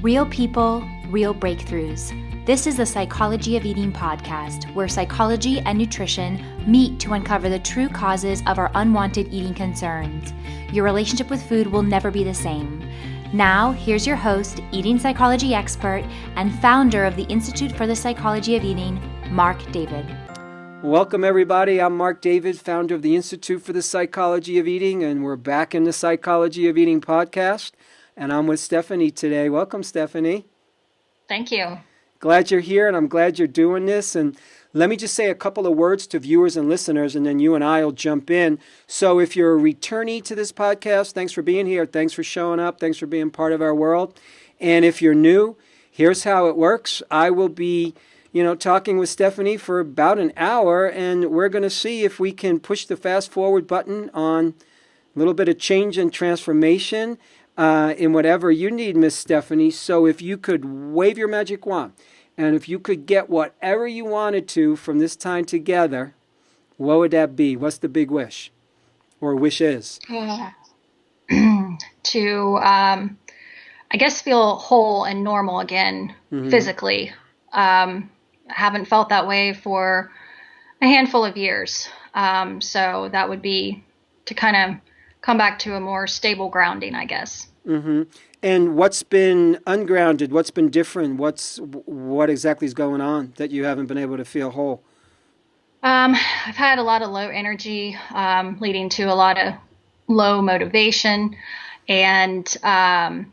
Real people, real breakthroughs. This is the Psychology of Eating podcast, where psychology and nutrition meet to uncover the true causes of our unwanted eating concerns. Your relationship with food will never be the same. Now, here's your host, eating psychology expert, and founder of the Institute for the Psychology of Eating, Mark David. Welcome, everybody. I'm Mark David, founder of the Institute for the Psychology of Eating, and we're back in the Psychology of Eating podcast. And I'm with Stephanie today. Welcome, Stephanie. Thank you. Glad you're here, and I'm glad you're doing this. And let me just say a couple of words to viewers and listeners, and then you and I will jump in. So if you're a returnee to this podcast, thanks for being here. Thanks for showing up. Thanks for being part of our world. And if you're new, here's how it works. I will be talking with Stephanie for about an hour, and we're going to see if we can push the fast forward button on a little bit of change and transformation in whatever you need, Miss Stephanie. So if you could wave your magic wand, and if you could get whatever you wanted to from this time together, what would that be? What's the big wish, or wishes? To, I guess, feel whole and normal again, physically. I haven't felt that way for a handful of years. So that would be to kind of come back to a more stable grounding, I guess. Mm-hmm. And what's been ungrounded? What's been different? What exactly is going on that you haven't been able to feel whole? I've had a lot of low energy, leading to a lot of low motivation. And I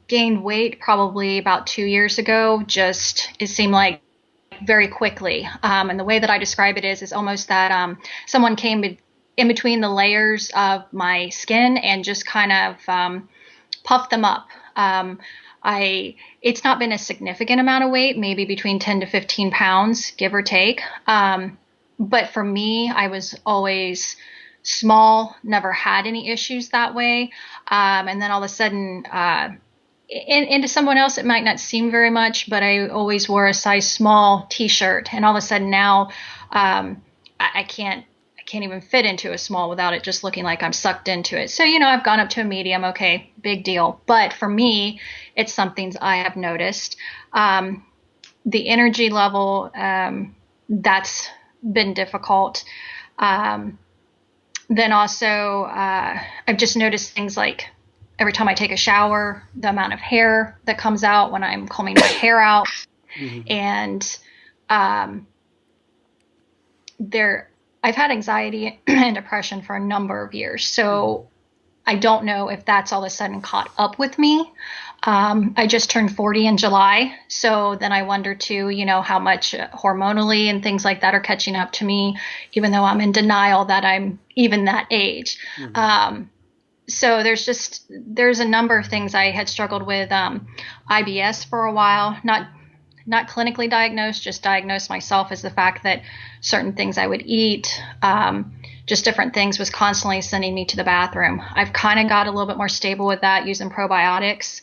gained weight probably about 2 years ago. It seemed like very quickly. And the way that I describe it is almost that someone came in between the layers of my skin and just kind of puffed them up. It's not been a significant amount of weight, maybe between 10 to 15 pounds, give or take. But for me, I was always small, never had any issues that way. And then all of a sudden, and to someone else, it might not seem very much, but I always wore a size small t-shirt. And all of a sudden now, I can't even fit into a small without it just looking like I'm sucked into it. So, I've gone up to a medium. Okay, big deal. But for me, it's something I have noticed. The energy level, that's been difficult. Then also, I've just noticed things like every time I take a shower, the amount of hair that comes out when I'm combing my hair out. And I've had anxiety and depression for a number of years. So I don't know if that's all of a sudden caught up with me. I just turned 40 in July. So then I wonder too, how much hormonally and things like that are catching up to me, even though I'm in denial that I'm even that age. So there's a number of things. I had struggled with IBS for a while, not clinically diagnosed, just diagnosed myself as the fact that certain things I would eat, just different things, was constantly sending me to the bathroom. I've kind of got a little bit more stable with that using probiotics.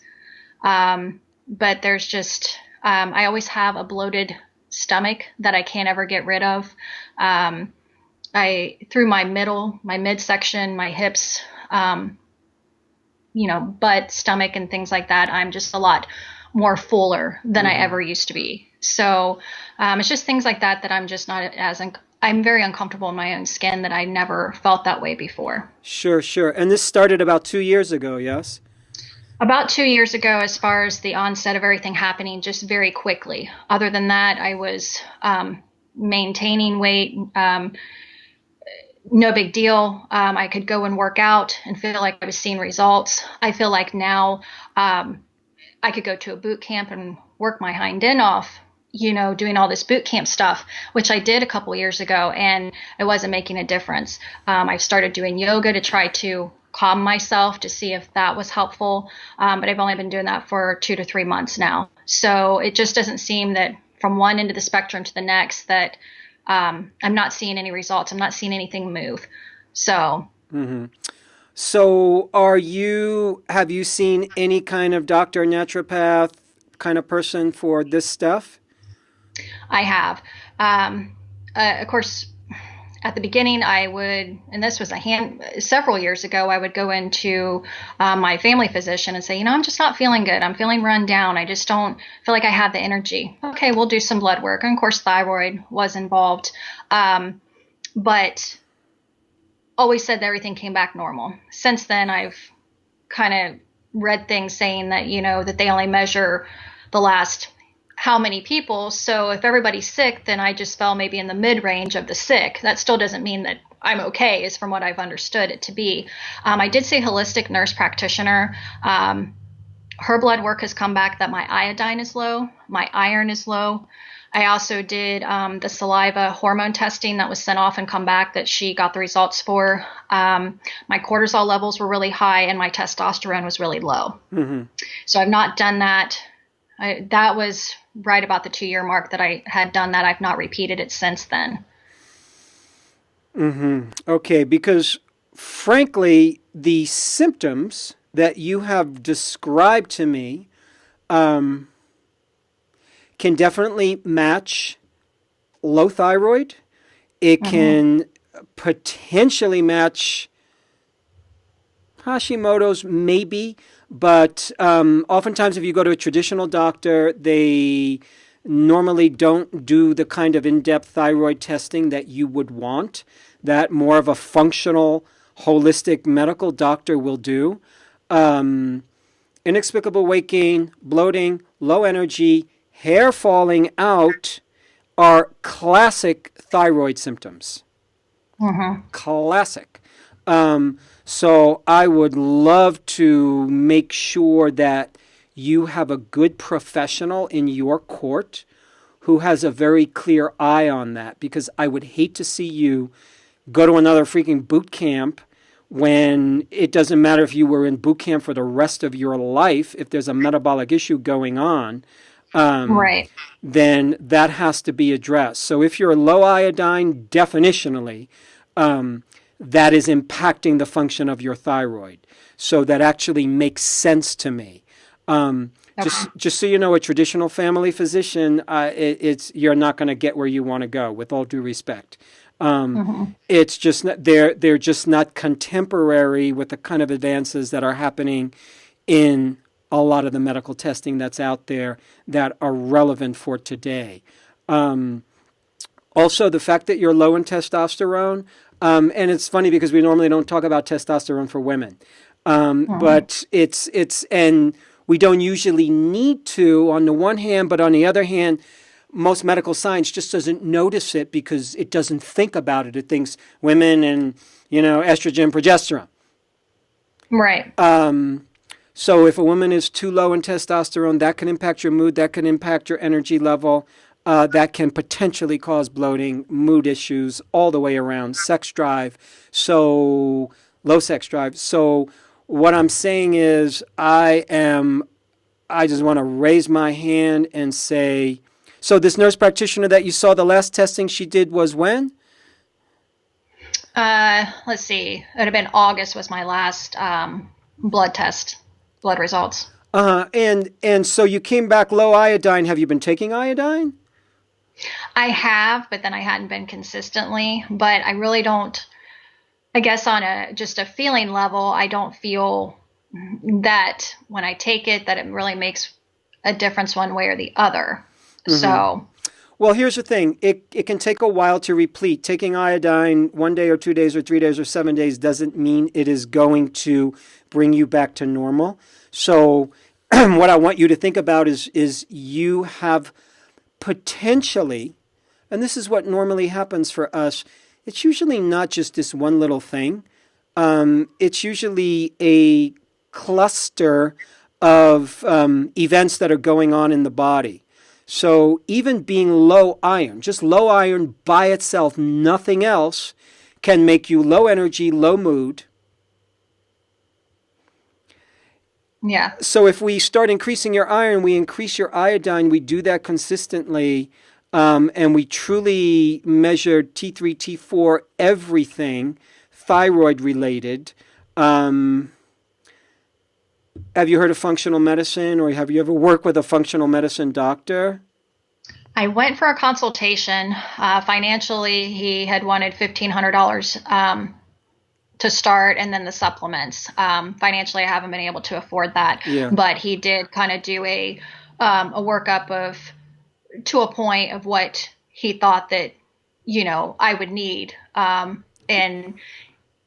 But there's just, I always have a bloated stomach that I can't ever get rid of. Through my midsection, my hips, butt, stomach, and things like that, I'm just a lot more fuller than I ever used to be. So it's just things like that I'm just not I'm very uncomfortable in my own skin, that I never felt that way before. Sure. And this started about 2 years ago, yes? About 2 years ago, as far as the onset of everything happening, just very quickly. Other than that, I was maintaining weight, no big deal. I could go and work out and feel like I was seeing results. I feel like now I could go to a boot camp and work my hind end off, doing all this boot camp stuff, which I did a couple years ago, and it wasn't making a difference. I've started doing yoga to try to calm myself, to see if that was helpful. But I've only been doing that for 2 to 3 months now. So it just doesn't seem that from one end of the spectrum to the next that I'm not seeing any results. I'm not seeing anything move. So. So have you seen any kind of doctor, naturopath kind of person for this stuff? I have. Of course, At the beginning, I would, and this was several years ago, I would go into my family physician and say, I'm just not feeling good. I'm feeling run down. I just don't feel like I have the energy. Okay, we'll do some blood work. And of course, thyroid was involved. But always said that everything came back normal. Since then, I've kind of read things saying that, that they only measure the last how many people. So if everybody's sick, then I just fell maybe in the mid range of the sick. That still doesn't mean that I'm okay, is from what I've understood it to be. I did see a holistic nurse practitioner. Her blood work has come back that my iodine is low, my iron is low. I also did the saliva hormone testing that was sent off and come back that she got the results for. My cortisol levels were really high and my testosterone was really low. Mm-hmm. So I've not done that. That was right about the 2-year mark that I had done that. I've not repeated it since then. Mm-hmm. Okay, because frankly, the symptoms that you have described to me can definitely match low thyroid. It can potentially match Hashimoto's, maybe. But oftentimes if you go to a traditional doctor, they normally don't do the kind of in-depth thyroid testing that you would want, that more of a functional, holistic medical doctor will do. Inexplicable weight gain, bloating, low energy, hair falling out are classic thyroid symptoms. Classic. So I would love to make sure that you have a good professional in your court who has a very clear eye on that, because I would hate to see you go to another freaking boot camp when it doesn't matter if you were in boot camp for the rest of your life. If there's a metabolic issue going on, right, then that has to be addressed. So if you're low iodine, definitionally, that is impacting the function of your thyroid. So that actually makes sense to me. Just so you know, a traditional family physician, you're not going to get where you want to go, with all due respect. It's just they're just not contemporary with the kind of advances that are happening in a lot of the medical testing that's out there that are relevant for today. Also, the fact that you're low in testosterone, and it's funny because we normally don't talk about testosterone for women, but and we don't usually need to on the one hand, but on the other hand, most medical science just doesn't notice it because it doesn't think about it. It thinks women and, estrogen, progesterone. Right. So if a woman is too low in testosterone, that can impact your mood, that can impact your energy level, that can potentially cause bloating, mood issues, all the way around, sex drive, so low sex drive. So what I'm saying is I just want to raise my hand and say, so this nurse practitioner that you saw, the last testing she did was when? Let's see. It would have been August was my last blood results. And so you came back low iodine. Have you been taking iodine? I have, but then I hadn't been consistently. But I really don't, I guess on just a feeling level, I don't feel that when I take it that it really makes a difference one way or the other. So, well, here's the thing. It can take a while to replete. Taking iodine 1 day or 2 days or 3 days or 7 days doesn't mean it is going to bring you back to normal. So what I want you to think about is you have potentially, and this is what normally happens for us, it's usually not just this one little thing. It's usually a cluster of events that are going on in the body. So even being low iron, just low iron by itself, nothing else, can make you low energy, low mood. Yeah. So if we start increasing your iron, we increase your iodine, we do that consistently, and we truly measure T3, T4, everything, thyroid related. Have you heard of functional medicine, or have you ever worked with a functional medicine doctor? I went for a consultation. Financially, he had wanted $1,500 to start, and then the supplements. Financially, I haven't been able to afford that, Yeah. but he did kind of do a workup of to a point of what he thought that I would need, and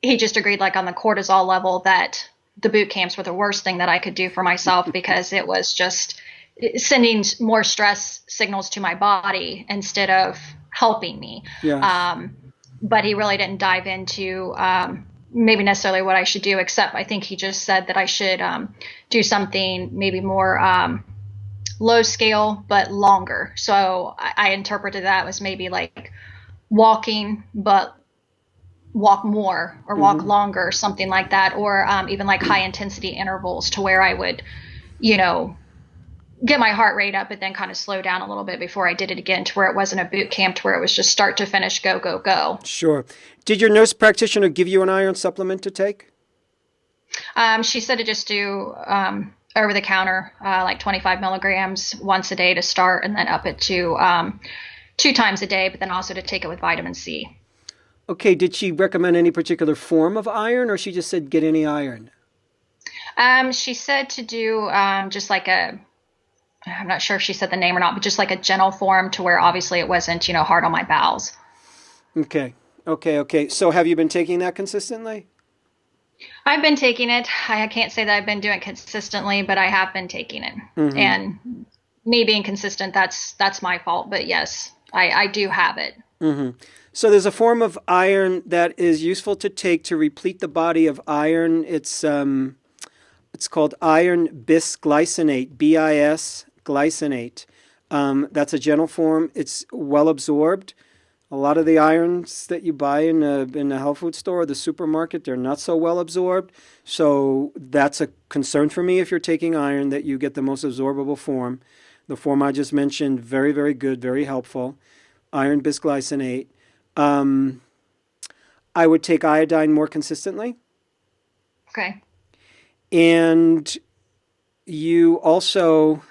he just agreed, like on the cortisol level, that the boot camps were the worst thing that I could do for myself because it was just sending more stress signals to my body instead of helping me. Yeah. But he really didn't dive into maybe necessarily what I should do, except I think he just said that I should do something maybe more low scale but longer. So I interpreted that as maybe like walking, but walk more or walk longer, something like that, or even like high intensity intervals to where I would, get my heart rate up, but then kind of slow down a little bit before I did it again, to where it wasn't a boot camp, to where it was just start to finish, go, go, go. Sure. Did your nurse practitioner give you an iron supplement to take? She said to just do over the counter, like 25 milligrams once a day to start, and then up it to 2 times a day, but then also to take it with vitamin C. Okay. Did she recommend any particular form of iron, or she just said get any iron? She said to do just like I'm not sure if she said the name or not, but just like a gentle form, to where obviously it wasn't, hard on my bowels. Okay. So have you been taking that consistently? I've been taking it. I can't say that I've been doing it consistently, but I have been taking it. And me being consistent, that's my fault. But yes, I do have it. So there's a form of iron that is useful to take to replete the body of iron. It's called iron bisglycinate, BIS glycinate. That's a gentle form. It's well absorbed. A lot of the irons that you buy in the health food store or the supermarket, they're not so well absorbed. So that's a concern for me if you're taking iron, that you get the most absorbable form. The form I just mentioned, very, very good, very helpful. Iron bisglycinate. I would take iodine more consistently. Okay. And you also,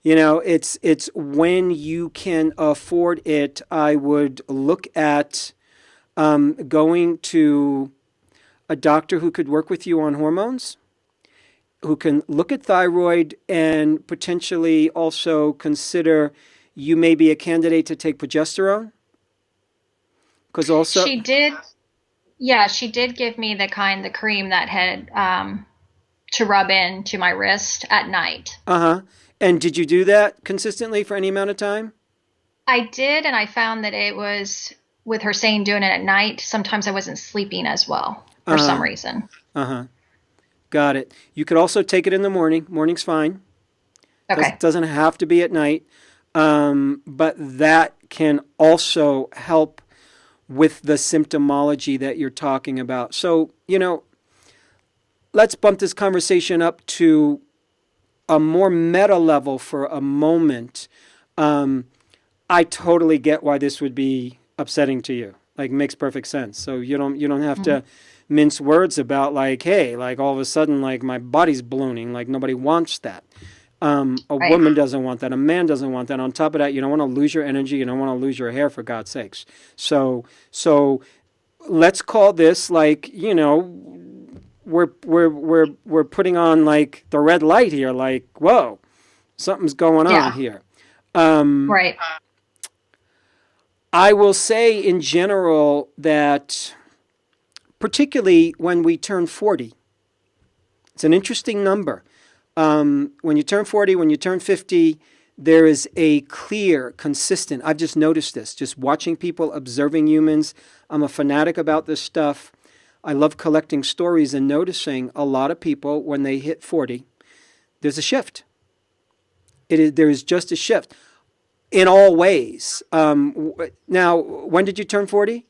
it's when you can afford it, I would look at going to a doctor who could work with you on hormones, who can look at thyroid, and potentially also consider you may be a candidate to take progesterone. Because also she did give me the cream that had to rub into my wrist at night. And did you do that consistently for any amount of time? I did, and I found that it was, with her saying doing it at night, sometimes I wasn't sleeping as well for some reason. Got it. You could also take it in the morning. Morning's fine. Okay. Doesn't have to be at night. But that can also help with the symptomology that you're talking about. So, let's bump this conversation up to a more meta level for a moment. I totally get why this would be upsetting to you. Like, makes perfect sense. So you don't have to mince words about like, hey, like all of a sudden, like my body's ballooning. Like nobody wants that. A woman doesn't want that. A man doesn't want that. On top of that, you don't want to lose your energy. You don't want to lose your hair, for God's sakes. So let's call this like, we're putting on like the red light here. Like, whoa, something's going on here. Right. I will say in general that particularly when we turn 40, it's an interesting number. When you turn 40, when you turn 50, there is a clear, consistent, I've just noticed this, just watching people, observing humans. I'm a fanatic about this stuff. I love collecting stories and noticing a lot of people, when they hit 40, there's a shift. There is just a shift in all ways. Now, when did you turn 40?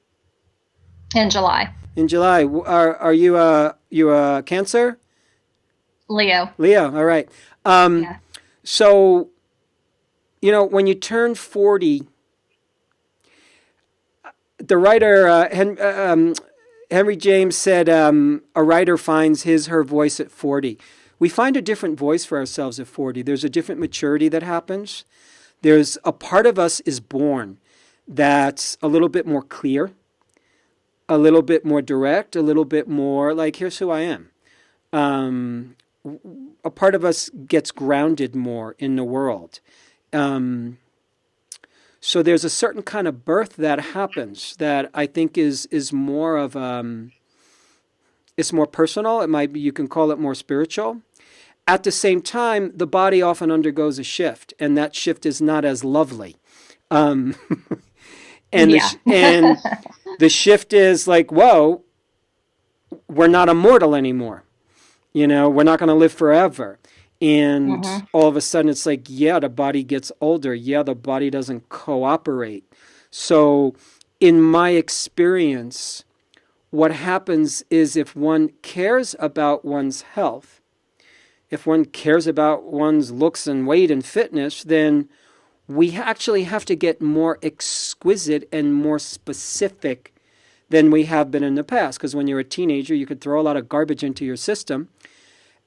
In July. In July. Are you a Cancer? Leo. All right. Yeah. So, when you turn 40, the writer Henry James said, a writer finds her voice at 40. We find a different voice for ourselves at 40. There's a different maturity that happens. There's a part of us is born that's a little bit more clear, a little bit more direct, a little bit more like, here's who I am. A part of us gets grounded more in the world. So there's a certain kind of birth that happens that I think is more of it's more personal. It might be, you can call it more spiritual. At the same time, the body often undergoes a shift, and that shift is not as lovely. And and the shift is like, whoa, we're not immortal anymore. We're not going to live forever. And all of a sudden it's like, yeah, the body gets older. Yeah, the body doesn't cooperate. So in my experience, what happens is if one cares about one's health, if one cares about one's looks and weight and fitness, then we actually have to get more exquisite and more specific than we have been in the past. Because when you're a teenager, you could throw a lot of garbage into your system,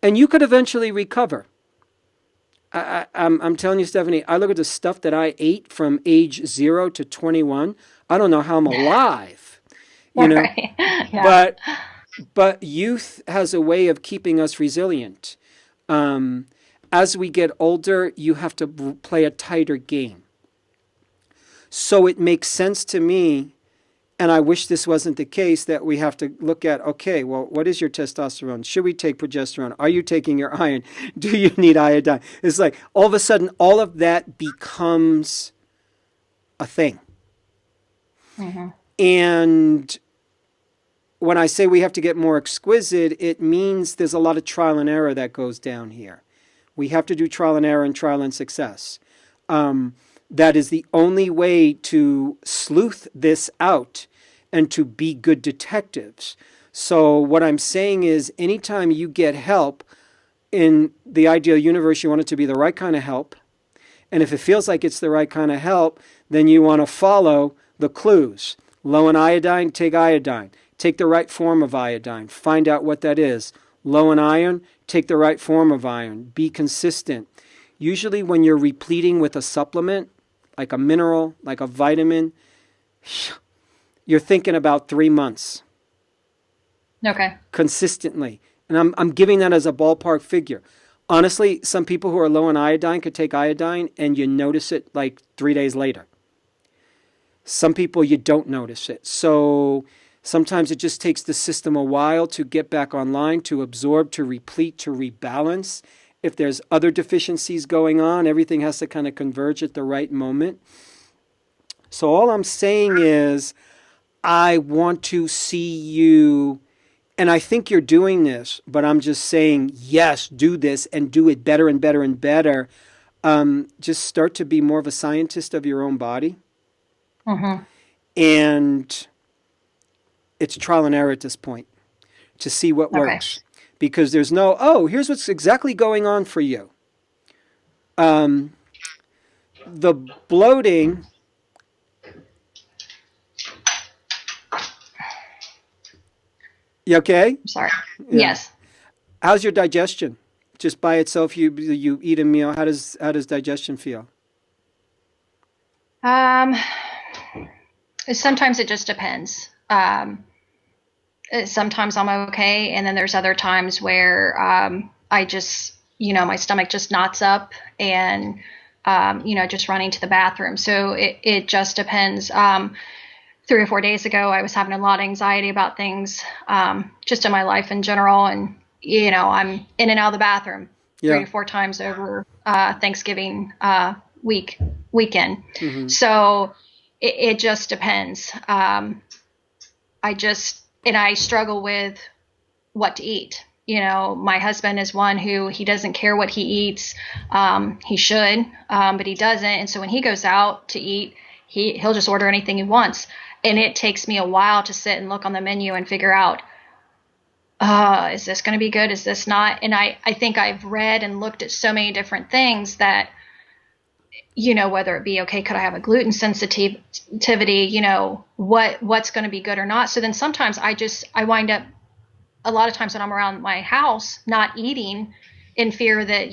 and you could eventually recover. I'm telling you, Stephanie, I look at the stuff that I ate from age 0 to 21. I don't know how I'm alive, Right. Yeah. But youth has a way of keeping us resilient. As we get older, you have to play a tighter game. So it makes sense to me, and I wish this wasn't the case, that we have to look at, okay, well, what is your testosterone? Should we take progesterone? Are you taking your iron? Do you need iodine? It's like all of a sudden, all of that becomes a thing. And when I say we have to get more exquisite, it means there's a lot of trial and error that goes down here. We have to do trial and error and trial and success. That is the only way to sleuth this out and to be good detectives. So what I'm saying is, anytime you get help, in the ideal universe, you want it to be the right kind of help. And if it feels like it's the right kind of help, then you want to follow the clues. Low in iodine, take iodine. Take the right form of iodine. Find out what that is. Low in iron, take the right form of iron. Be consistent. Usually when you're repleting with a supplement, like a mineral, like a vitamin, you're thinking about 3 months. Okay. Consistently. And I'm giving that as a ballpark figure. Honestly, some people who are low in iodine could take iodine and you notice it like 3 days later. Some people, you don't notice it. So sometimes it just takes the system a while to get back online, to absorb, to replete, to rebalance. If there's other deficiencies going on, everything has to kind of converge at the right moment. So all I'm saying is, I want to see you, and I think you're doing this, but I'm just saying, yes, do this and do it better and better and better. Just start to be more of a scientist of your own body. And it's trial and error at this point to see what works. Because there's no, oh, here's what's exactly going on for you. The bloating, you okay? I'm sorry. Yeah. Yes. How's your digestion? Just by itself, you eat a meal. How does digestion feel? Sometimes it just depends. Sometimes I'm okay, and then there's other times where I just, my stomach just knots up, and just running to the bathroom. So it just depends. 3 or 4 days ago, I was having a lot of anxiety about things, just in my life in general, and I'm in and out of the bathroom 3 to 4 times over Thanksgiving weekend. So it just depends. I struggle with what to eat. My husband is one who, he doesn't care what he eats. He should, but he doesn't. And so when he goes out to eat, he'll just order anything he wants. And it takes me a while to sit and look on the menu and figure out, is this going to be good? Is this not? And I think I've read and looked at so many different things that, whether it be, okay, could I have a gluten sensitivity, what's going to be good or not. So then sometimes I wind up, a lot of times when I'm around my house, not eating in fear that,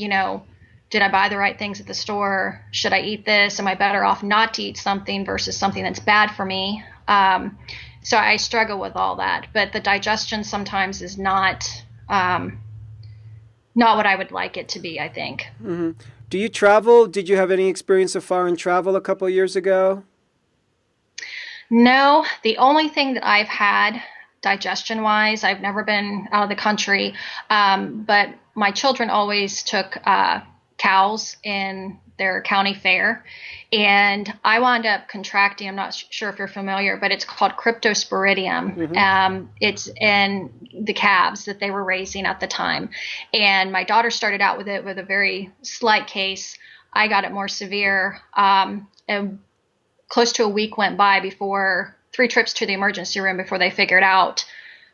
did I buy the right things at the store? Should I eat this? Am I better off not to eat something versus something that's bad for me? So I struggle with all that, but the digestion sometimes is not what I would like it to be, I think. Mm-hmm. Do you travel? Did you have any experience of foreign travel a couple of years ago? No, the only thing that I've had digestion wise, I've never been out of the country, but my children always took cows in their county fair, and I wound up contracting. I'm not sure if you're familiar, but it's called Cryptosporidium. Mm-hmm. It's in the calves that they were raising at the time, and my daughter started out with it with a very slight case. I got it more severe, and close to a week went by before 3 trips to the emergency room before they figured out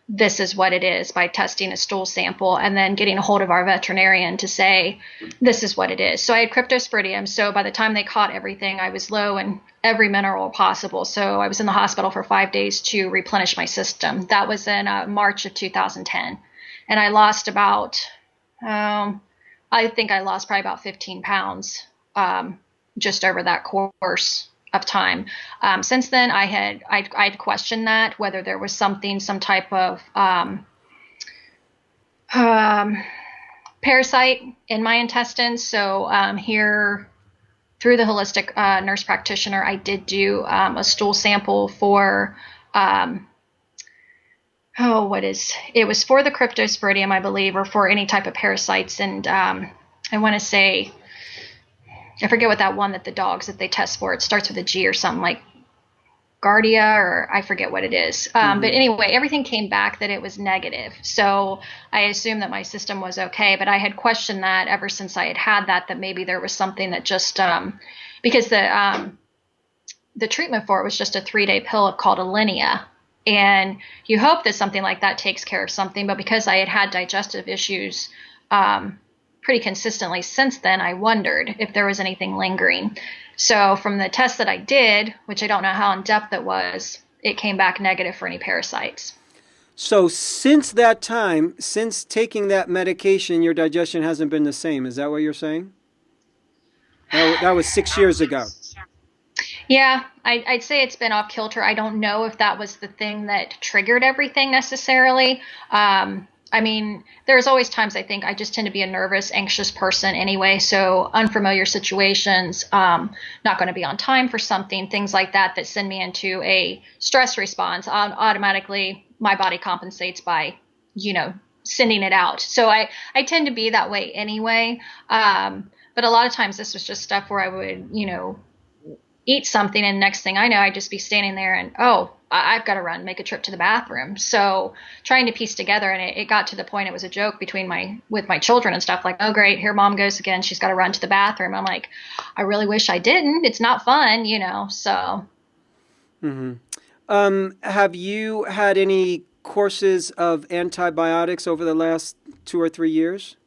this is what it is by testing a stool sample and then getting a hold of our veterinarian to say, this is what it is. So I had Cryptosporidium. So by the time they caught everything, I was low in every mineral possible. So I was in the hospital for 5 days to replenish my system. That was in March of 2010. And I lost I think I lost probably about 15 pounds just over that course of time. Since then, I'd questioned that, whether there was some type of parasite in my intestines. So here, through the holistic nurse practitioner, I did do a stool sample for it was for the Cryptosporidium, I believe, or for any type of parasites. And I want to say, I forget what that one that the dogs that they test for. It starts with a G or something like Gardia, or I forget what it is. But anyway, everything came back that it was negative. So I assumed that my system was okay, but I had questioned that ever since I had that maybe there was something that just, because the treatment for it was just a 3-day pill called Alinea. And you hope that something like that takes care of something, but because I had digestive issues, pretty consistently since then, I wondered if there was anything lingering. So from the test that I did, which I don't know how in depth it was, it came back negative for any parasites. So since that time, since taking that medication, your digestion hasn't been the same. Is that what you're saying? That was 6 years ago. Yeah, I'd say it's been off kilter. I don't know if that was the thing that triggered everything necessarily. I mean, there's always times I think I just tend to be a nervous, anxious person anyway. So unfamiliar situations, not going to be on time for something, things like that send me into a stress response. Automatically, my body compensates by, sending it out. So I tend to be that way anyway. But a lot of times this was just stuff where I would, eat something, and next thing I know, I'd just be standing there and, I've got to run, make a trip to the bathroom. So trying to piece together, and it got to the point it was a joke with my children and stuff, like, oh great, here mom goes again, she's got to run to the bathroom. I'm like, I really wish I didn't. It's not fun, so. Mm-hmm. Have you had any courses of antibiotics over the last 2 or 3 years?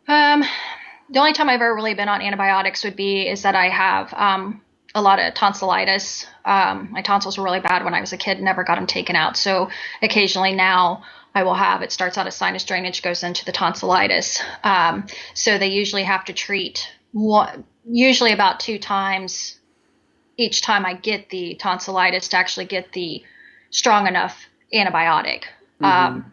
The only time I've ever really been on antibiotics is that I have a lot of tonsillitis. My tonsils were really bad when I was a kid, never got them taken out. So occasionally now I will have, it starts out as sinus drainage, goes into the tonsillitis. So they usually have to treat usually about 2 times each time I get the tonsillitis to actually get the strong enough antibiotic. But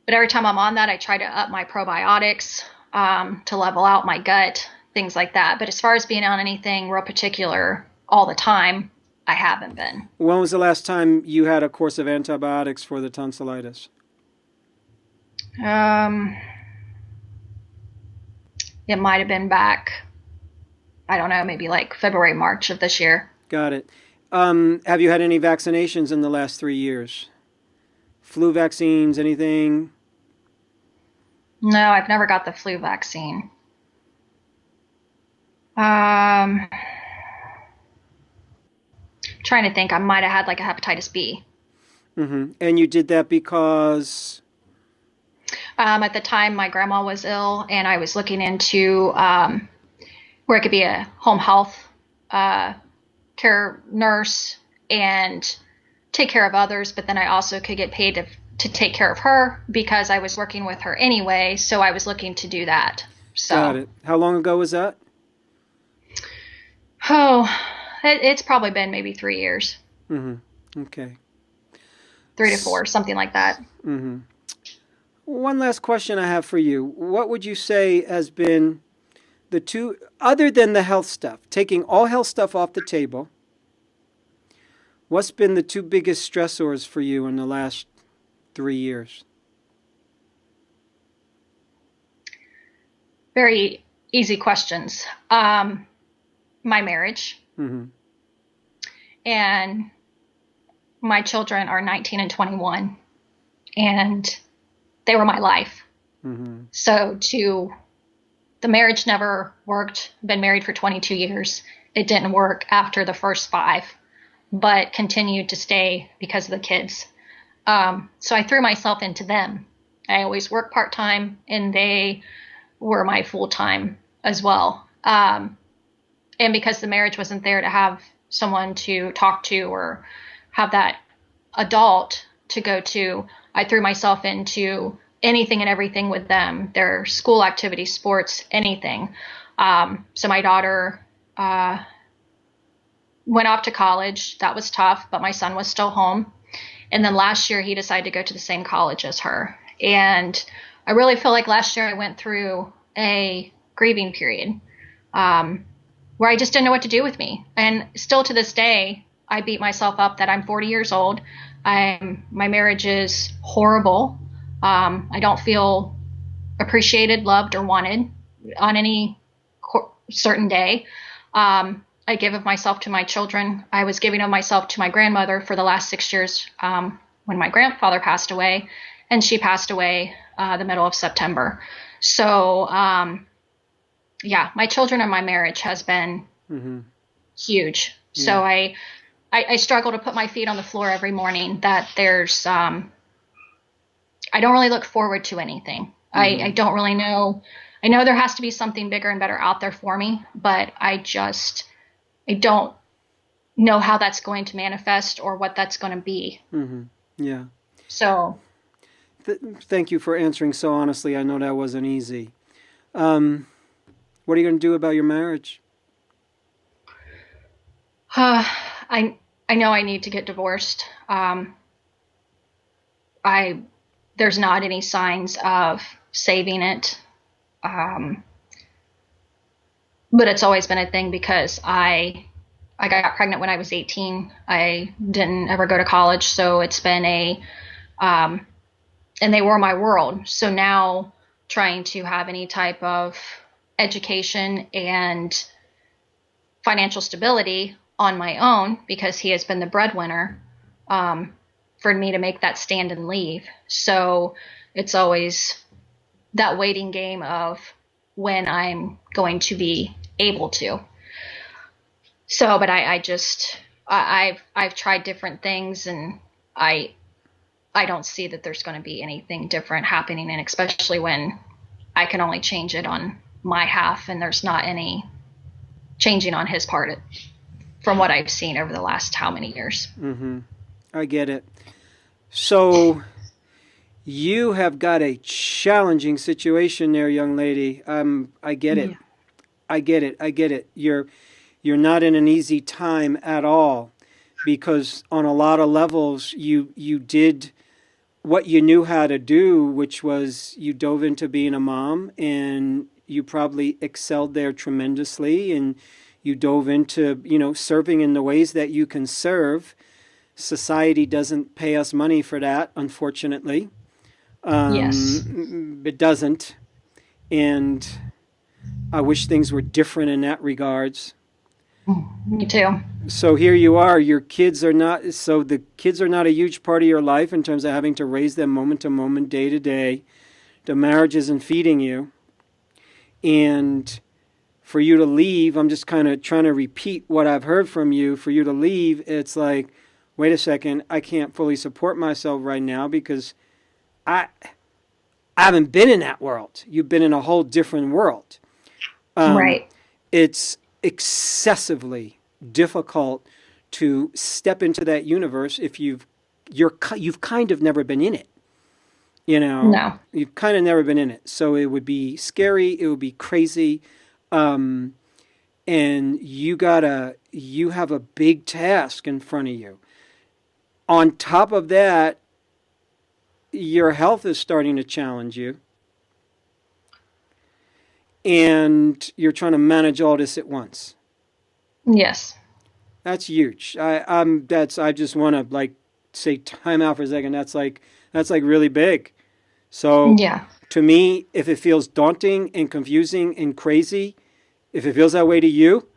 every time I'm on that, I try to up my probiotics to level out my gut, things like that. But as far as being on anything real particular all the time, I haven't been. When was the last time you had a course of antibiotics for the tonsillitis? It might have been back, I don't know, maybe like February, March of this year. Got it. Have you had any vaccinations in the last 3 years? Flu vaccines, anything? No, I've never got the flu vaccine. Trying to think, I might have had like a hepatitis B. Mm-hmm. And you did that because? At the time, my grandma was ill, and I was looking into where it could be a home health care nurse and take care of others, but then I also could get paid to take care of her because I was working with her anyway. So I was looking to do that. So, Got it. How long ago was that? oh, it's probably been maybe 3 years, Okay. 3 to 4, something like that. One last question I have for you. What would you say has been the two, other than the health stuff, taking all health stuff off the table, what's been the two biggest stressors for you in the last 3 years? Very easy questions. My marriage. And my children are 19 and 21, and they were my life. So the marriage never worked. Been married for 22 years. It didn't work after the first 5, but continued to stay because of the kids. So I threw myself into them. I always worked part-time, and they were my full-time as well. And because the marriage wasn't there to have someone to talk to or have that adult to go to, I threw myself into anything and everything with them, their school activities, sports, anything. So my daughter went off to college. That was tough, but my son was still home. And then last year he decided to go to the same college as her. And I really feel like last year I went through a grieving period where I just didn't know what to do with me. And still to this day, I beat myself up that I'm 40 years old. My marriage is horrible. I don't feel appreciated, loved, or wanted on any certain day. I give of myself to my children. I was giving of myself to my grandmother for the last 6 years when my grandfather passed away, and she passed away the middle of September. So, my children and my marriage has been huge. Yeah. So I struggle to put my feet on the floor every morning. That there's, I don't really look forward to anything. I don't really know. I know there has to be something bigger and better out there for me, but I don't know how that's going to manifest or what that's going to be. Yeah. So. Thank you for answering so honestly. I know that wasn't easy. What are you going to do about your marriage? I know I need to get divorced. There's not any signs of saving it. But it's always been a thing because I got pregnant when I was 18. I didn't ever go to college, so it's been and they were my world. So now trying to have any type of education and financial stability on my own, because he has been the breadwinner, for me to make that stand and leave. So it's always that waiting game of when I'm going to be able to. So, but I've tried different things, and I don't see that there's going to be anything different happening, and especially when I can only change it on my half, and there's not any changing on his part from what I've seen over the last how many years. I get it. So you have got a challenging situation there, young lady. I get it. Yeah. I get it. You're not in an easy time at all, because on a lot of levels you did what you knew how to do, which was you dove into being a mom, and you probably excelled there tremendously, and you dove into, serving in the ways that you can serve. Society doesn't pay us money for that, unfortunately. Yes. It doesn't. And I wish things were different in that regards. Me too. So here you are, the kids are not a huge part of your life in terms of having to raise them moment to moment, day to day. The marriage isn't feeding you. And for you to leave, I'm just kind of trying to repeat what I've heard from you. For you to leave, it's like, wait a second, I can't fully support myself right now because I haven't been in that world. You've been in a whole different world. Right. It's excessively difficult to step into that universe if you've kind of never been in it. No. You've kind of never been in it. So it would be scary. It would be crazy. And you have a big task in front of you. On top of that, your health is starting to challenge you. And you're trying to manage all this at once. Yes. That's huge. I just want to like say time out for a second. That's like really big. So Yeah. to me, if it feels daunting and confusing and crazy, if it feels that way to you,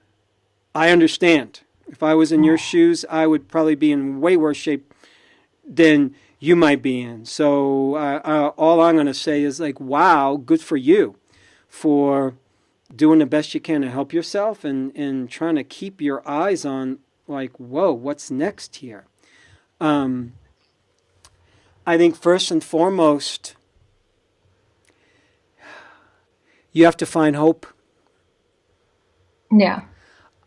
I understand. If I was in your shoes, I would probably be in way worse shape than you might be in. So all I'm going to say is like, wow, good for you for doing the best you can to help yourself and trying to keep your eyes on like, whoa, what's next here? I think first and foremost, you have to find hope. Yeah.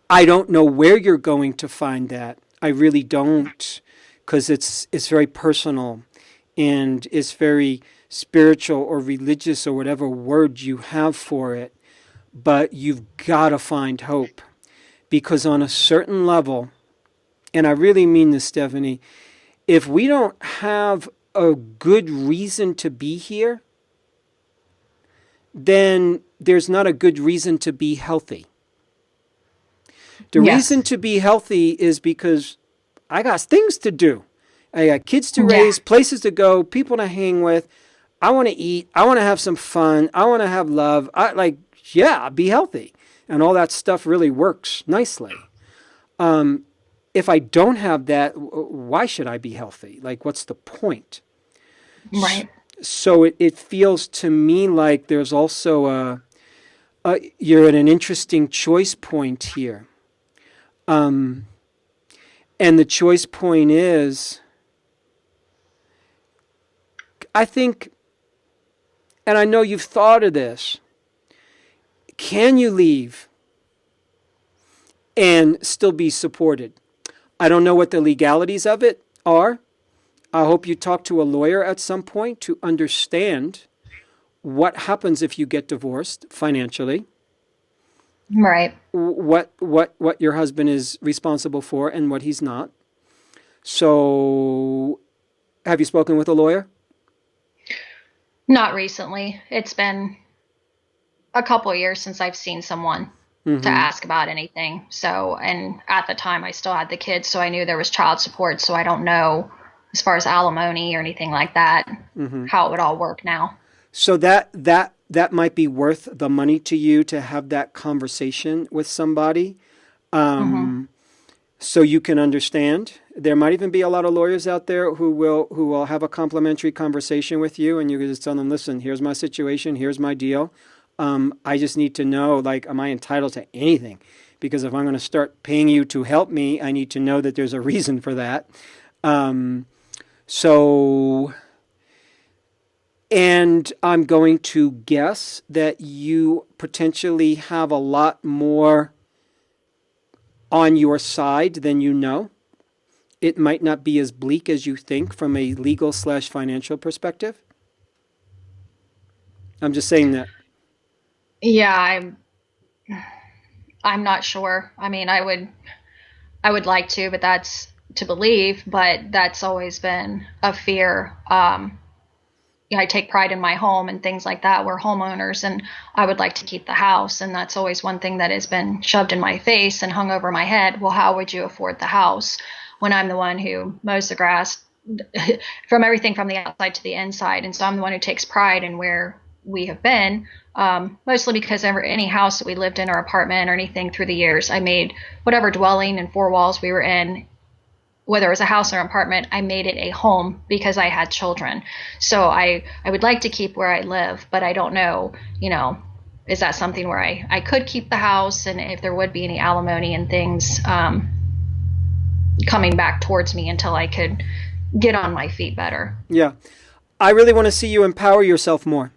I don't know where you're going to find that. I really don't, because it's very personal and it's very spiritual or religious or whatever word you have for it. But you've got to find hope, because on a certain level, and I really mean this, Stephanie, if we don't have a good reason to be here, then there's not a good reason to be healthy. The reason to be healthy is because I got things to do. I got kids to raise, places to go, people to hang with. I want to eat. I want to have some fun. I want to have love. Be healthy. And all that stuff really works nicely. If I don't have that, why should I be healthy? Like, what's the point? Right. So it feels to me like there's also you're at an interesting choice point here. And the choice point is, I think, and I know you've thought of this, can you leave and still be supported? I don't know what the legalities of it are. I hope you talk to a lawyer at some point to understand what happens if you get divorced financially. Right. What your husband is responsible for and what he's not. So, have you spoken with a lawyer? Not recently. It's been a couple of years since I've seen someone to ask about anything. So, and at the time I still had the kids, so I knew there was child support. So I don't know as far as alimony or anything like that, how it would all work now. So that might be worth the money to you to have that conversation with somebody, so you can understand. There might even be a lot of lawyers out there who will have a complimentary conversation with you, and you can just tell them, listen, here's my situation, here's my deal. I just need to know, like, am I entitled to anything? Because if I'm going to start paying you to help me, I need to know that there's a reason for that. And I'm going to guess that you potentially have a lot more on your side than you know. It might not be as bleak as you think from a legal/financial perspective. I'm just saying that. Yeah, I'm not sure. I mean, I would like to, but that's to believe, but that's always been a fear. I take pride in my home and things like that. We're homeowners and I would like to keep the house. And that's always one thing that has been shoved in my face and hung over my head. Well, how would you afford the house when I'm the one who mows the grass from everything from the outside to the inside? And so I'm the one who takes pride in where we have been, mostly because any house that we lived in or apartment or anything through the years, I made whatever dwelling and four walls we were in, whether it was a house or an apartment, I made it a home because I had children. So I would like to keep where I live, but I don't know, is that something where I could keep the house, and if there would be any alimony and things coming back towards me until I could get on my feet better. Yeah. I really want to see you empower yourself more,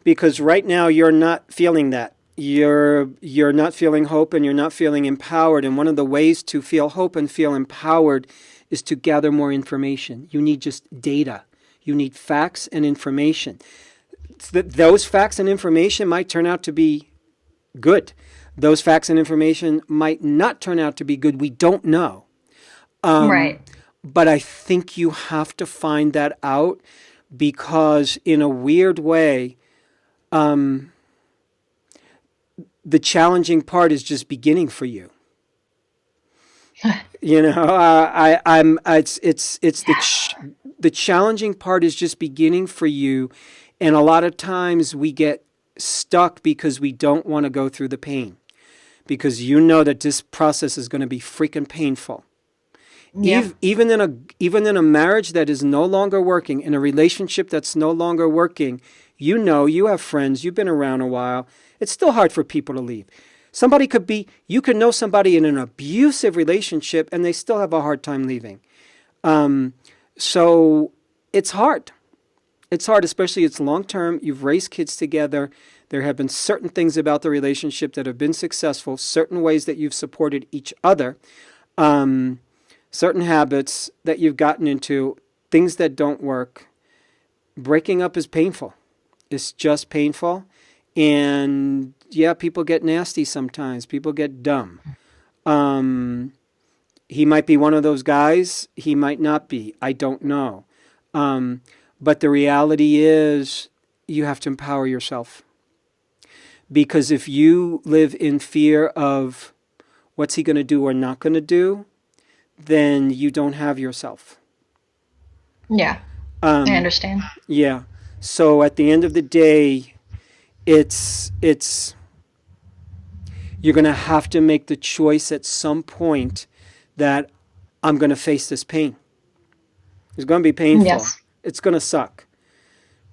because right now you're not feeling that. You're not feeling hope and you're not feeling empowered. And one of the ways to feel hope and feel empowered is to gather more information. You need just data. You need facts and information. Those facts and information might turn out to be good. Those facts and information might not turn out to be good. We don't know. Right. But I think you have to find that out, because in a weird way, the challenging part is just beginning for you. You know, the challenging part is just beginning for you. And a lot of times we get stuck because we don't want to go through the pain, because you know that this process is going to be freaking painful. Yeah. Even in a marriage that is no longer working, in a relationship that's no longer working, you know, you have friends, you've been around a while. It's still hard for people to leave. You could know somebody in an abusive relationship and they still have a hard time leaving. So it's hard. It's hard, especially it's long term. You've raised kids together. There have been certain things about the relationship that have been successful, certain ways that you've supported each other, certain habits that you've gotten into, things that don't work. Breaking up is painful. It's just painful. And yeah, people get nasty sometimes. People get dumb. He might be one of those guys. He might not be. I don't know. But the reality is you have to empower yourself. Because if you live in fear of what's he going to do or not going to do, then you don't have yourself. Yeah. I understand. Yeah. So at the end of the day, it's you're going to have to make the choice at some point that I'm going to face this pain. It's going to be painful. Yes. It's going to suck.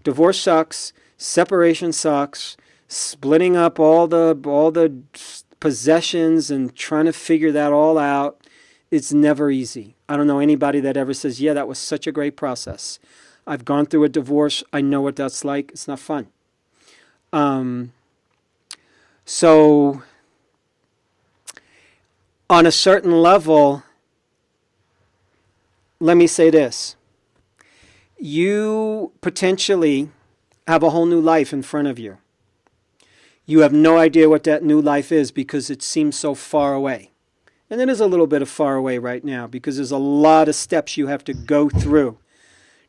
Divorce sucks. Separation sucks. Splitting up all the possessions and trying to figure that all out, it's never easy. I don't know anybody that ever says, yeah, that was such a great process. I've gone through a divorce. I know what that's like. It's not fun. So on a certain level, let me say this. You potentially have a whole new life in front of you. You have no idea what that new life is because it seems so far away. And it is a little bit of far away right now because there's a lot of steps you have to go through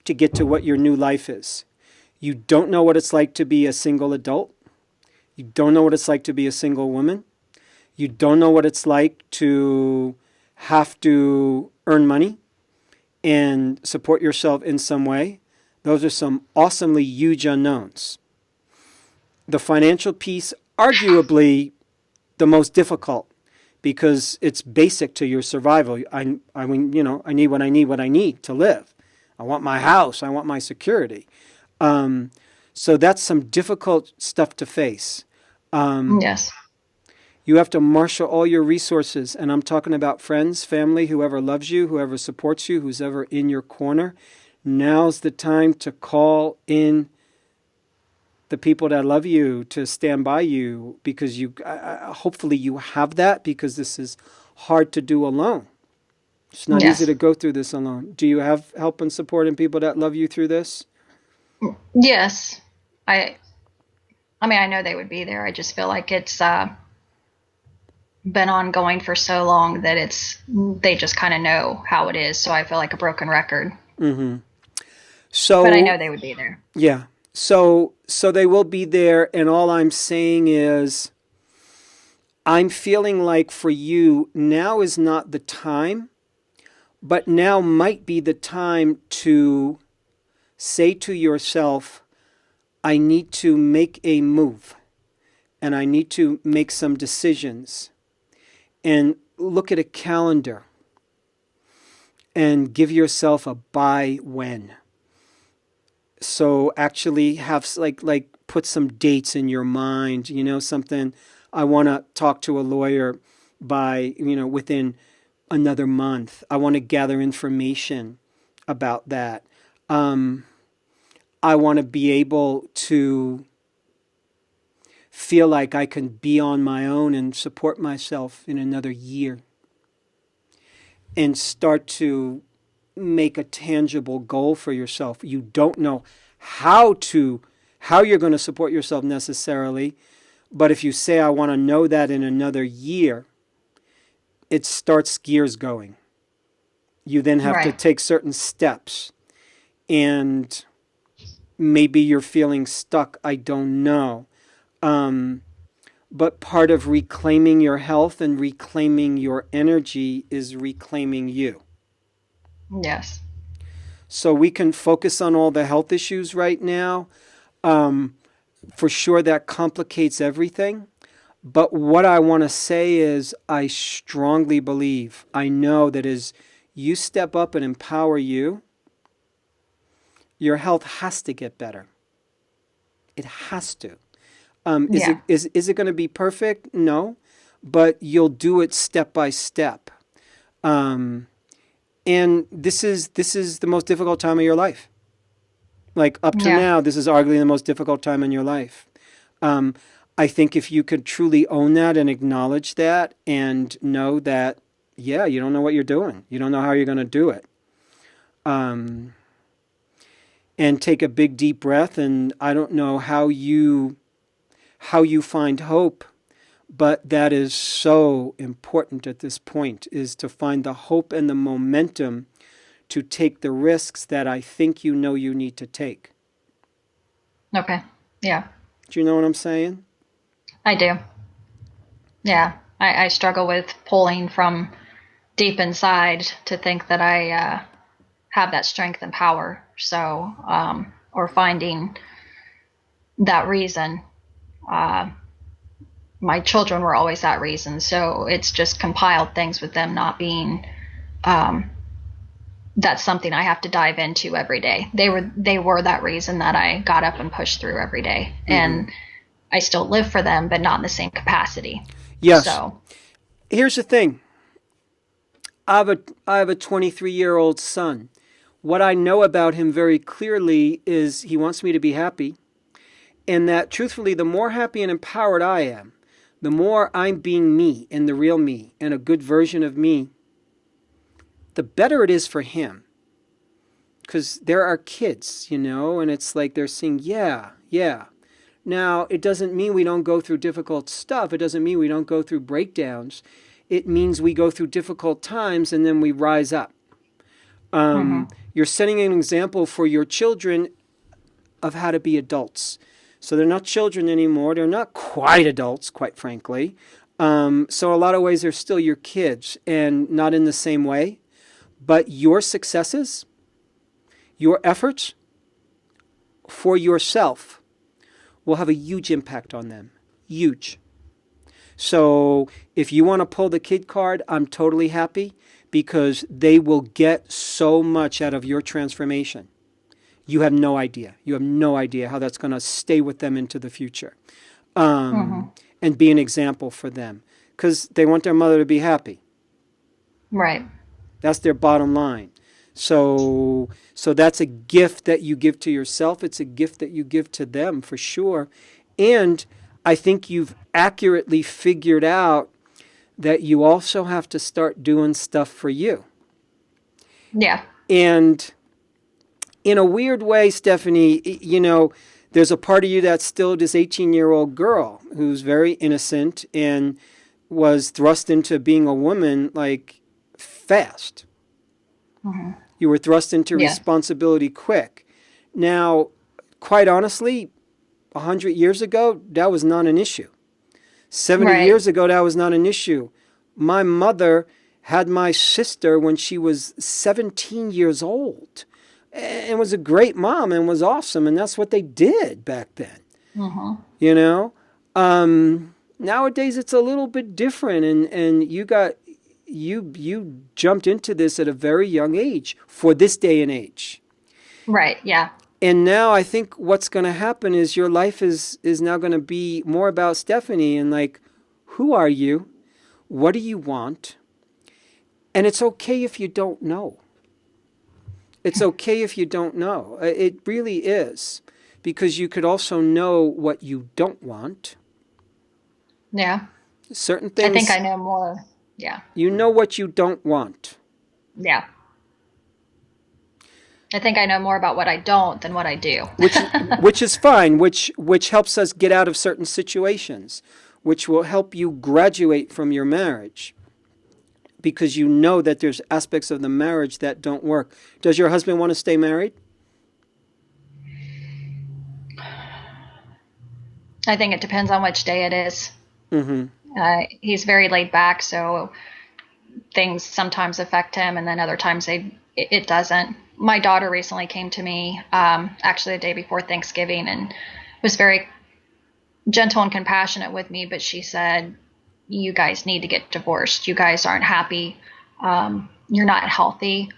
to get to what your new life is. You don't know what it's like to be a single adult. You don't know what it's like to be a single woman. You don't know what it's like to have to earn money and support yourself in some way. Those are some awesomely huge unknowns. The financial piece, arguably the most difficult because it's basic to your survival. I mean, you know, I need what I need to live. I want my house. I want my security. So that's some difficult stuff to face. Yes. You have to marshal all your resources, and I'm talking about friends, family, whoever loves you, whoever supports you, who's ever in your corner. Now's the time to call in the people that love you to stand by you, because you hopefully you have that, because this is hard to do alone. It's not easy to go through this alone. Do you have help and support and people that love you through this? Yes. I mean, I know they would be there. I just feel like it's been ongoing for so long that they just kind of know how it is. So I feel like a broken record. Mm-hmm. So, but I know they would be there. Yeah. So they will be there. And all I'm saying is, I'm feeling like for you, now is not the time, but now might be the time to say to yourself, I need to make a move and I need to make some decisions, and look at a calendar and give yourself a by when. So actually have like put some dates in your mind, you know, something, I want to talk to a lawyer by, you know, within another month. I want to gather information about that. I want to be able to feel like I can be on my own and support myself in another year, and start to make a tangible goal for yourself. You don't know how you're going to support yourself necessarily. But if you say, I want to know that in another year, it starts gears going. You then have to Right. take certain steps. And maybe you're feeling stuck. I don't know. But part of reclaiming your health and reclaiming your energy is reclaiming you. Yes. So we can focus on all the health issues right now. For sure, that complicates everything. But what I want to say is I strongly believe, I know that as you step up and empower you, your health has to get better. It has to. Yeah. Is it going to be perfect? No. But you'll do it step by step. And this is the most difficult time of your life. Like up to Yeah. now, this is arguably the most difficult time in your life. I think if you could truly own that and acknowledge that and know that, yeah, you don't know what you're doing. You don't know how you're going to do it. And take a big deep breath. And I don't know how you find hope, but that is so important at this point, is to find the hope and the momentum to take the risks that I think you know you need to take. Okay. Yeah. Do you know what I'm saying? I do. Yeah. I struggle with pulling from deep inside to think that I have that strength and power. So, or finding that reason. My children were always that reason. So it's just compiled things with them not being, that's something I have to dive into every day. They were that reason that I got up and pushed through every day. Mm-hmm. And I still live for them, but not in the same capacity. Yes. So here's the thing. I have a 23-year-old son. What I know about him very clearly is he wants me to be happy. And that, truthfully, the more happy and empowered I am, the more I'm being me and the real me and a good version of me, the better it is for him. Because there are kids, and it's like they're saying, yeah. Now, it doesn't mean we don't go through difficult stuff. It doesn't mean we don't go through breakdowns. It means we go through difficult times and then we rise up. You're setting an example for your children of how to be adults. So they're not children anymore. They're not quite adults, quite frankly. So a lot of ways they're still your kids and not in the same way. But your successes, your efforts for yourself will have a huge impact on them. Huge. So if you want to pull the kid card, I'm totally happy because they will get so much out of your transformation. You have no idea. You have no idea how that's going to stay with them into the future. And be an example for them because they want their mother to be happy. Right. That's their bottom line. So that's a gift that you give to yourself. It's a gift that you give to them for sure. And I think you've accurately figured out that you also have to start doing stuff for you. Yeah. And in a weird way, Stephanie, there's a part of you that's still this 18-year-old girl who's very innocent and was thrust into being a woman like fast. Mm-hmm. You were thrust into responsibility quick. Now, quite honestly, 100 years ago, that was not an issue. 70 years ago, that was not an issue. My mother had my sister when she was 17 years old and was a great mom and was awesome. And that's what they did back then. Mm-hmm. Nowadays, it's a little bit different. And you jumped into this at a very young age for this day and age. Right. Yeah. And now I think what's going to happen is your life is now going to be more about Stephanie and like, who are you? What do you want? And it's okay if you don't know. It's okay if you don't know. It really is. Because you could also know what you don't want. Yeah. Certain things. I think I know more. Yeah. You know what you don't want. Yeah. I think I know more about what I don't than what I do. which is fine, which helps us get out of certain situations, which will help you graduate from your marriage, because you know that there's aspects of the marriage that don't work. Does your husband want to stay married? I think it depends on which day it is. He's very laid back, so things sometimes affect him, and then other times it doesn't. My daughter recently came to me, actually the day before Thanksgiving, and was very gentle and compassionate with me, but she said, you guys need to get divorced. You guys aren't happy. You're not healthy.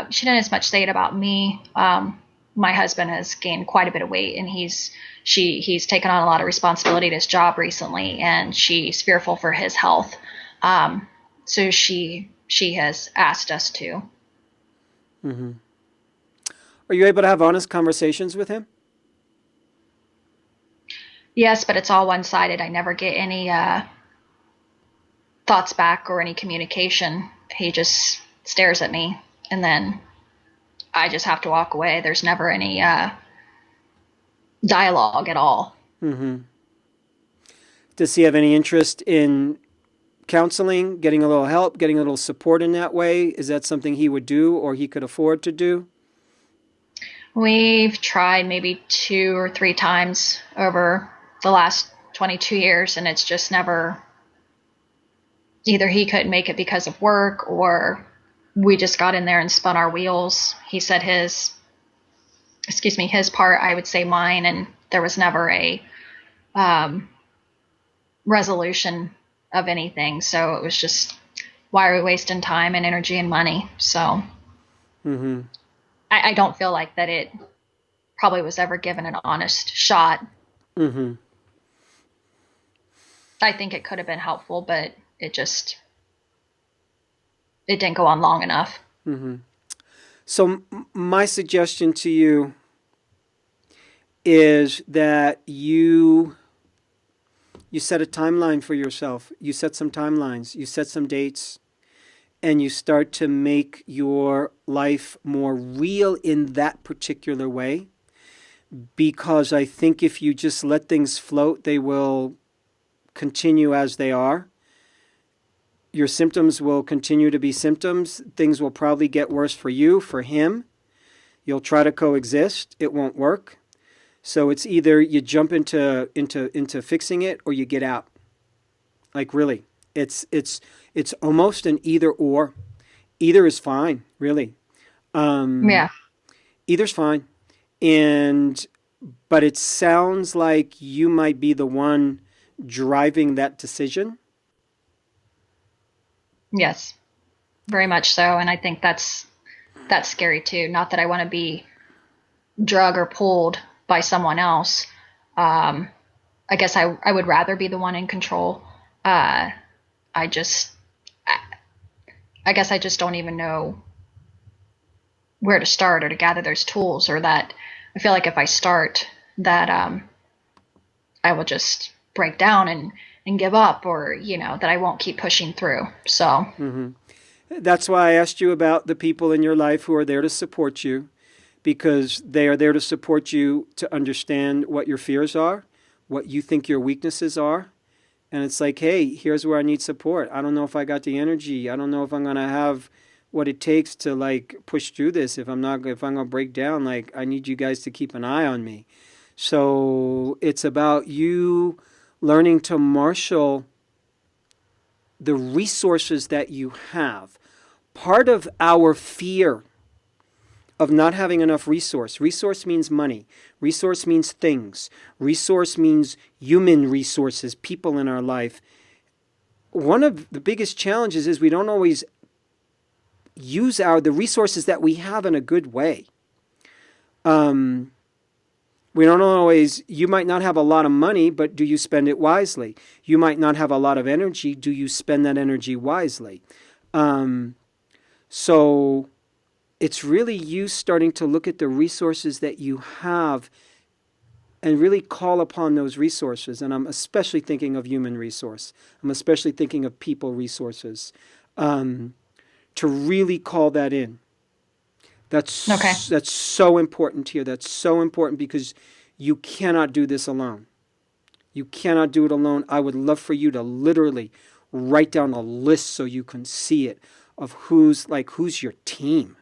She didn't as much say it about me. My husband has gained quite a bit of weight, and he's taken on a lot of responsibility at his job recently, and she's fearful for his health. So she has asked us to. Are you able to have honest conversations with him? Yes, but it's all one-sided. I never get any thoughts back or any communication. He just stares at me, and then I just have to walk away. There's never any dialogue at all. Does he have any interest in counseling, getting a little help, getting a little support in that way? Is that something he would do or he could afford to do? We've tried maybe 2 or 3 times over the last 22 years, and it's just never, either he couldn't make it because of work, or we just got in there and spun our wheels. He said his part, I would say mine, and there was never a resolution of anything. So it was just, why are we wasting time and energy and money? So I don't feel like that it probably was ever given an honest shot. I think it could have been helpful, but it didn't go on long enough. So my suggestion to you is that you set a timeline for yourself. You set some timelines. You set some dates. And you start to make your life more real in that particular way. Because I think if you just let things float, they will continue as they are. Your symptoms will continue to be symptoms. Things will probably get worse for you, for him. You'll try to coexist. It won't work. So it's either you jump into fixing it or you get out. Like really, it's almost an either or. Either is fine, really. Yeah. Either's fine, but it sounds like you might be the one driving that decision. Yes, very much so. And I think that's scary too. Not that I want to be drug or pulled by someone else. I guess I would rather be the one in control. I guess I just don't even know where to start or to gather those tools, or that I feel like if I start that, I will just break down and give up, or, that I won't keep pushing through. So That's why I asked you about the people in your life who are there to support you, because they are there to support you to understand what your fears are, what you think your weaknesses are. And it's like, hey, here's where I need support. I don't know if I got the energy. I don't know if I'm going to have what it takes to like push through this. If I'm going to break down, like I need you guys to keep an eye on me. So it's about you learning to marshal the resources that you have. Part of our fear of not having enough resource means money. Resource means things. Resource means human resources, people in our life. One of the biggest challenges is we don't always use the resources that we have in a good way. We don't always, you might not have a lot of money, but do you spend it wisely? You might not have a lot of energy. Do you spend that energy wisely? So it's really you starting to look at the resources that you have and really call upon those resources. And I'm especially thinking of human resource. I'm especially thinking of people resources, to really call that in. Okay. That's so important here. That's so important because you cannot do this alone. You cannot do it alone. I would love for you to literally write down a list so you can see it of who's your team.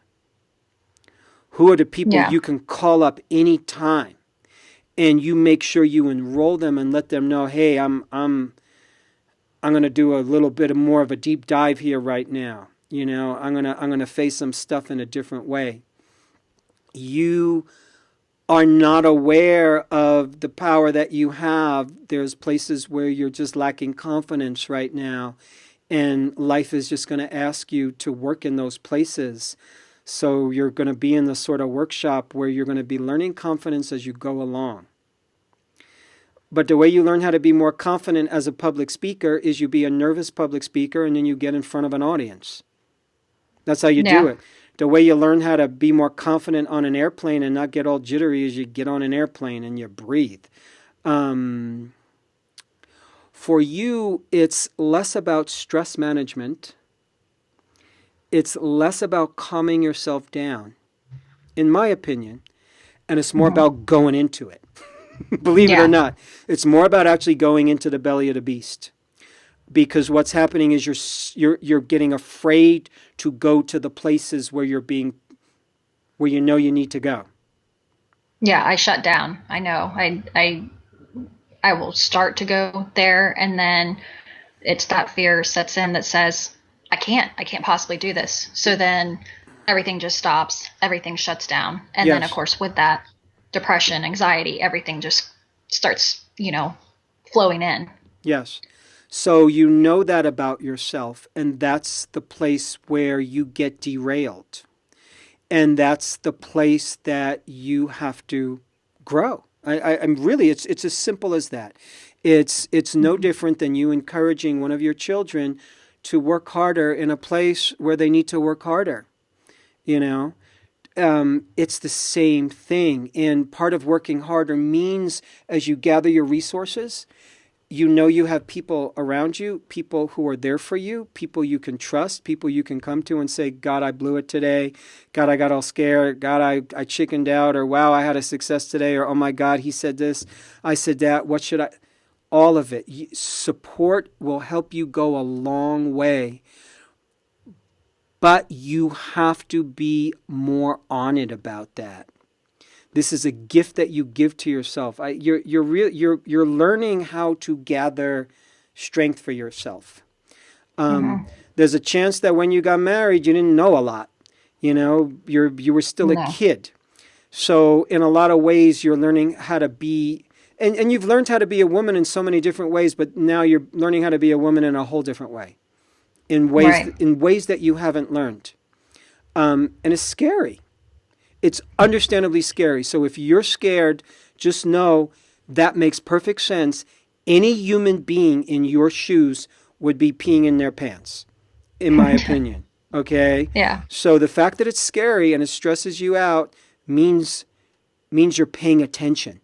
Who are the people Yeah. you can call up anytime, and you make sure you enroll them and let them know, hey, I'm going to do a little bit more of a deep dive here right now. I'm going to face some stuff in a different way. You are not aware of the power that you have. There's places where you're just lacking confidence right now, and life is just going to ask you to work in those places. So you're going to be in the sort of workshop where you're going to be learning confidence as you go along. But the way you learn how to be more confident as a public speaker is you be a nervous public speaker and then you get in front of an audience. That's how you do it. The way you learn how to be more confident on an airplane and not get all jittery is you get on an airplane and you breathe. For you, it's less about stress management. It's less about calming yourself down, in my opinion, and it's more about going into it. Believe it or not, it's more about actually going into the belly of the beast. Because what's happening is you're getting afraid to go to the places where where you know you need to go. Yeah, I shut down. I know. I will start to go there, and then it's that fear sets in that says, I can't possibly do this. So then everything just stops, everything shuts down. And then of course with that depression, anxiety, everything just starts, flowing in. Yes. So you know that about yourself, and that's the place where you get derailed. And that's the place that you have to grow. I'm really, it's as simple as that. It's no different than you encouraging one of your children to work harder in a place where they need to work harder. It's the same thing. And part of working harder means as you gather your resources, you have people around you, people who are there for you, people you can trust, people you can come to and say, God, I blew it today. God, I got all scared. God, I chickened out. Or, wow, I had a success today. Or, oh my God, he said this, I said that. What should I? All of it. Support will help you go a long way. But you have to be more on it about that. This is a gift that you give to yourself. You're learning how to gather strength for yourself. There's a chance that when you got married, you didn't know a lot. You were still a kid. So in a lot of ways, you're learning how to be, and you've learned how to be a woman in so many different ways, but now you're learning how to be a woman in a whole different way, in ways that you haven't learned, and it's scary. It's understandably scary. So if you're scared, just know that makes perfect sense. Any human being in your shoes would be peeing in their pants, in my opinion. Okay? Yeah. So the fact that it's scary and it stresses you out means you're paying attention.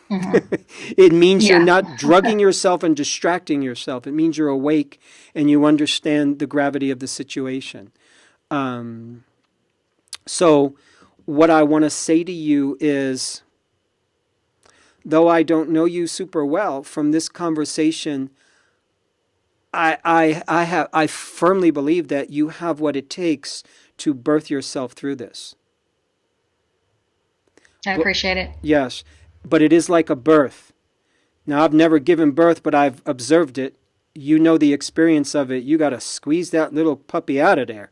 It means you're not drugging yourself and distracting yourself. It means you're awake and you understand the gravity of the situation. So what I want to say to you is, though I don't know you super well, from this conversation, I firmly believe that you have what it takes to birth yourself through this. I appreciate it. Yes, but it is like a birth. Now, I've never given birth, but I've observed it. You know the experience of it. You got to squeeze that little puppy out of there.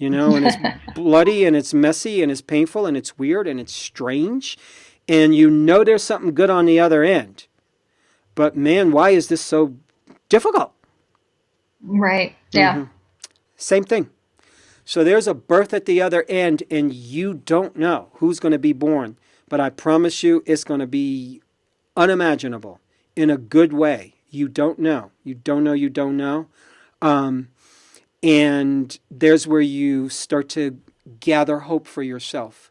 And it's bloody and it's messy and it's painful and it's weird and it's strange. And there's something good on the other end. But man, why is this so difficult? Right. Yeah. Same thing. So there's a birth at the other end and you don't know who's going to be born. But I promise you it's going to be unimaginable in a good way. You don't know. You don't know. You don't know. And there's where you start to gather hope for yourself.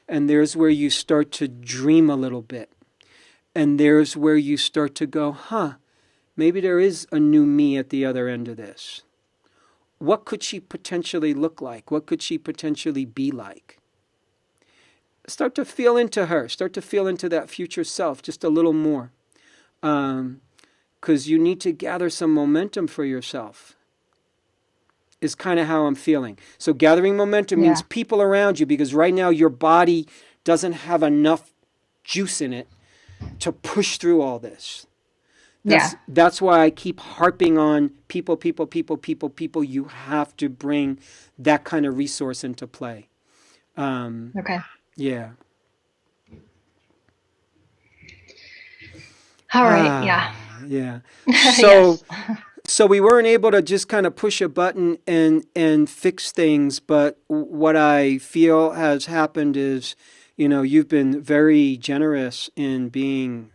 And there's where you start to dream a little bit. And there's where you start to go, maybe there is a new me at the other end of this. What could she potentially look like? What could she potentially be like? start to feel into her. Start to feel into that future self just a little more. Because you need to gather some momentum for yourself, is kind of how I'm feeling. So gathering momentum means people around you, because right now your body doesn't have enough juice in it to push through all this. That's why I keep harping on people. You have to bring that kind of resource into play. Okay. Yeah. All right. Yeah. Yeah. So, so we weren't able to just kind of push a button and fix things. But what I feel has happened is, you've been very generous in being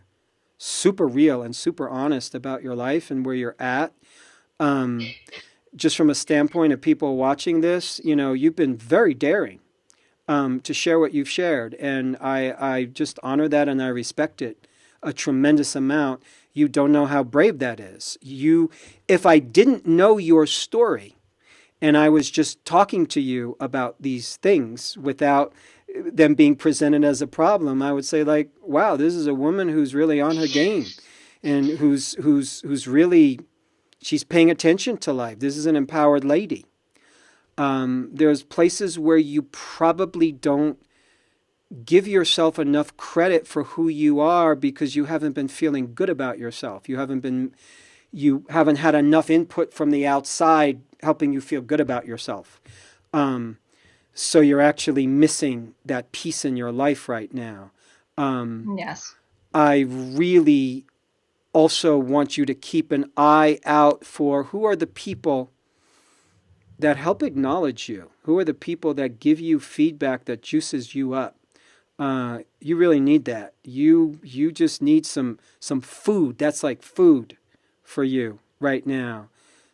super real and super honest about your life and where you're at. Just from a standpoint of people watching this, you've been very daring to share what you've shared. And I just honor that and I respect it a tremendous amount. You don't know how brave that is. If I didn't know your story and I was just talking to you about these things without them being presented as a problem, I would say like, wow, this is a woman who's really on her game and who's really, she's paying attention to life. This is an empowered lady. There's places where you probably don't give yourself enough credit for who you are because you haven't been feeling good about yourself. You haven't had enough input from the outside helping you feel good about yourself. So you're actually missing that piece in your life right now. Yes. I really also want you to keep an eye out for who are the people that help acknowledge you. Who are the people that give you feedback that juices you up? You really need that. You just need some food. That's like food for you right now.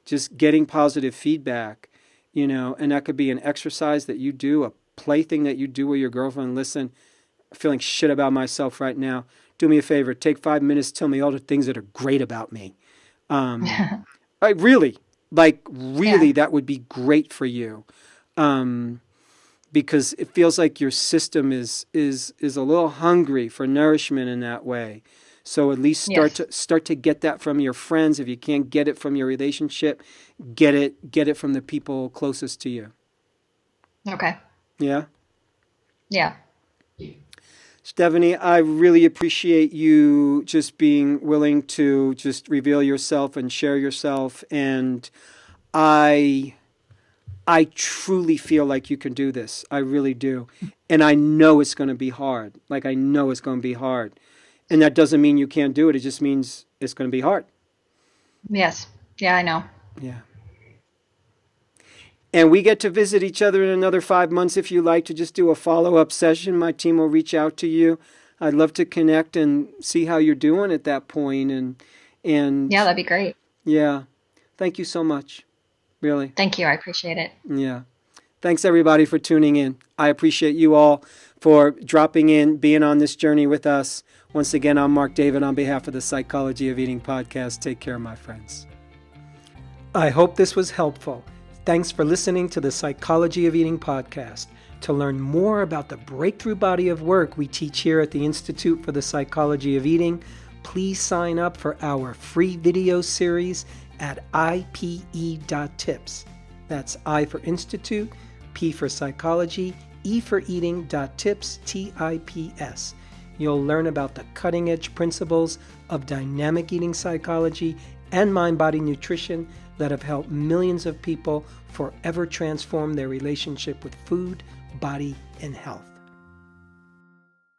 Just getting positive feedback, and that could be an exercise that you do, a plaything that you do with your girlfriend. Listen, I'm feeling shit about myself right now. Do me a favor, take 5 minutes, tell me all the things that are great about me. Really, that would be great for you. Because it feels like your system is a little hungry for nourishment in that way. So at least start to get that from your friends. If you can't get it from your relationship, get it from the people closest to you. Okay. Yeah? Yeah. Stephanie, I really appreciate you just being willing to just reveal yourself and share yourself. And I truly feel like you can do this. I really do. And I know it's going to be hard. I know it's going to be hard. And that doesn't mean you can't do it. It just means it's going to be hard. Yes. Yeah, I know. Yeah. And we get to visit each other in another 5 months if you like to just do a follow-up session. My team will reach out to you. I'd love to connect and see how you're doing at that point. And yeah, that'd be great. Yeah. Thank you so much. Really. Thank you. I appreciate it. Yeah. Thanks, everybody, for tuning in. I appreciate you all for dropping in, being on this journey with us. Once again, I'm Mark David on behalf of the Psychology of Eating podcast. Take care, my friends. I hope this was helpful. Thanks for listening to the Psychology of Eating podcast. To learn more about the breakthrough body of work we teach here at the Institute for the Psychology of Eating, please sign up for our free video series at ipe.tips. That's I for Institute, P for Psychology, E for Eating.tips, TIPS. You'll learn about the cutting-edge principles of dynamic eating psychology and mind-body nutrition that have helped millions of people forever transform their relationship with food, body, and health.